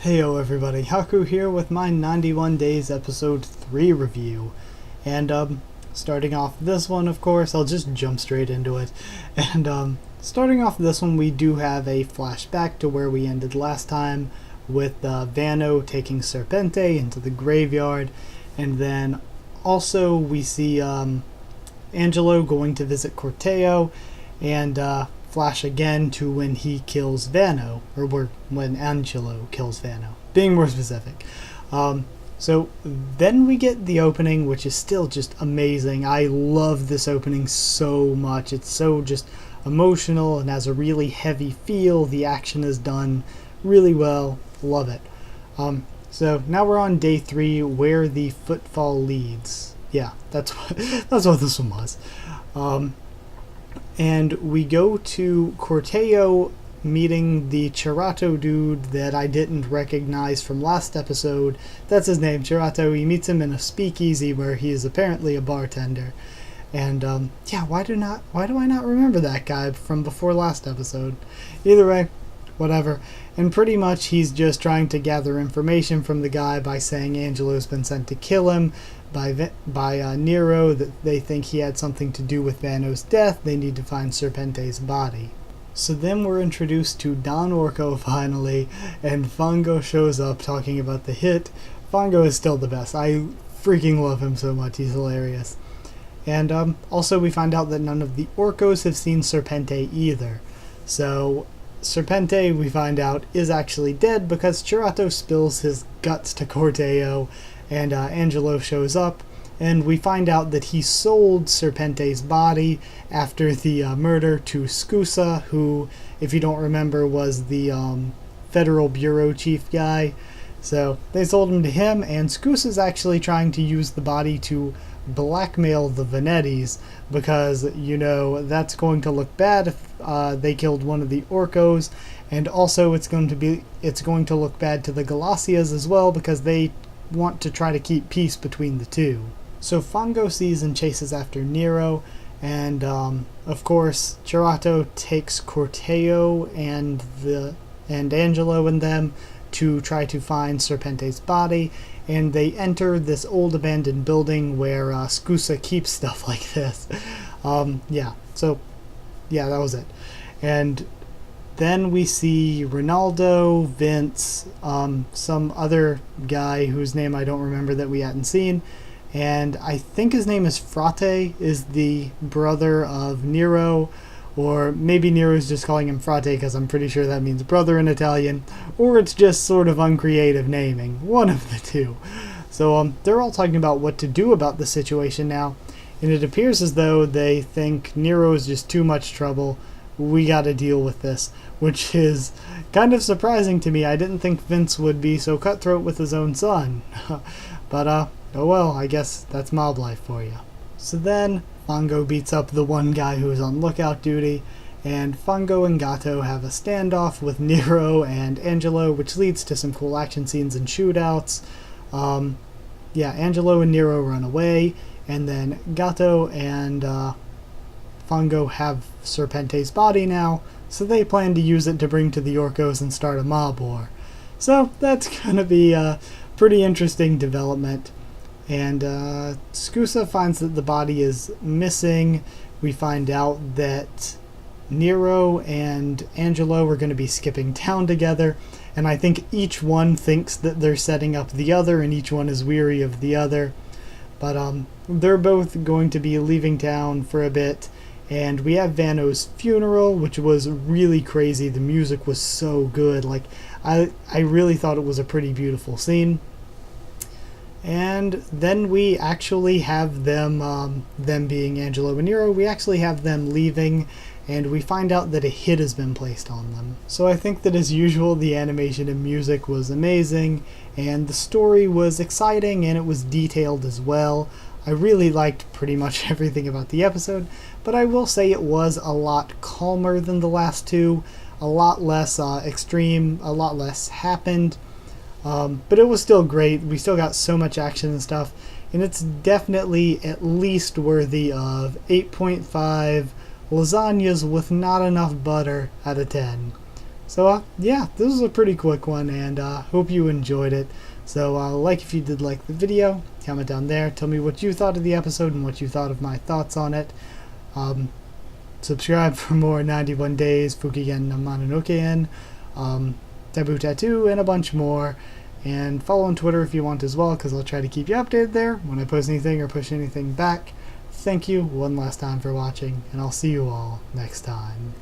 Heyo everybody, Haku here with my 91 Days Episode 3 review. And starting off this one, of course, I'll just jump straight into it. And starting off this one, we do have a flashback to where we ended last time with Vano taking Serpente into the graveyard. And then also we see Angelo going to visit Corteo, and flash again to when he kills Vano, or when Angelo kills Vano, being more specific. So then we get the opening, which is still just amazing. I love this opening so much. It's so just emotional and has a really heavy feel. The action is done really well. Love it. So now we're on day 3, where the footfall leads. Yeah, that's what this one was. And we go to Corteo meeting the Chirato dude that I didn't recognize from last episode. That's his name, Chirato. He meets him in a speakeasy where he is apparently a bartender. And yeah, why do I not remember that guy from before last episode? Either way, whatever. And pretty much he's just trying to gather information from the guy by saying Angelo's been sent to kill him by Nero, that they think he had something to do with Vano's death. They need to find Serpente's body. So then we're introduced to Don Orco finally, and Fango shows up talking about the hit. Fango is still the best. I freaking love him so much. He's hilarious. And also we find out that none of the Orcos have seen Serpente either. So Serpente, we find out, is actually dead because Chirato spills his guts to Corteo, and Angelo shows up, and we find out that he sold Serpente's body after the murder to Scusa, who, if you don't remember, was the Federal Bureau chief guy. So they sold him to him, and Scusa's actually trying to use the body to blackmail the Venettis, because, you know, that's going to look bad if they killed one of the Orcos, and also it's going to look bad to the Galacias as well, because they want to try to keep peace between the two. So Fango sees and chases after Nero, and of course Chirato takes Corteo and Angelo and them to try to find Serpente's body, and they enter this old abandoned building where Scusa keeps stuff like this. Yeah, that was it. And then we see Ronaldo, Vince, some other guy whose name I don't remember that we hadn't seen, and I think his name is Frate, is the brother of Nero, or maybe Nero's just calling him Frate because I'm pretty sure that means brother in Italian, or it's just sort of uncreative naming, one of the two. So they're all talking about what to do about the situation now, and it appears as though they think Nero is just too much trouble. We gotta deal with this, which is kind of surprising to me. I didn't think Vince would be so cutthroat with his own son. But oh well, I guess that's mob life for you. So then Fango beats up the one guy who is on lookout duty, and Fango and Gato have a standoff with Nero and Angelo, which leads to some cool action scenes and shootouts. Yeah, Angelo and Nero run away, and then Gato and Fango have Serpente's body now, so they plan to use it to bring to the Orcos and start a mob war. So that's gonna be a pretty interesting development. And Scusa finds that the body is missing. We find out that Nero and Angelo are going to be skipping town together, and I think each one thinks that they're setting up the other, and each one is weary of the other. But they're both going to be leaving town for a bit, and we have Vano's funeral, which was really crazy. The music was so good. Like, I really thought it was a pretty beautiful scene. And then we actually have them being Angelo and Nero, we actually have them leaving, and we find out that a hit has been placed on them. So I think that, as usual, the animation and music was amazing, and the story was exciting, and it was detailed as well. I really liked pretty much everything about the episode, but I will say it was a lot calmer than the last two, a lot less extreme, a lot less happened. But it was still great. We still got so much action and stuff, and it's definitely at least worthy of 8.5 lasagnas with not enough butter out of 10. So yeah, this was a pretty quick one, and hope you enjoyed it. So like if you did like the video, comment down there, tell me what you thought of the episode and what you thought of my thoughts on it. Subscribe for more 91 Days, Fukigen no Mononoke-en, Taboo Tattoo, and a bunch more. And follow on Twitter if you want as well, because I'll try to keep you updated there when I post anything or push anything back. Thank you one last time for watching, and I'll see you all next time.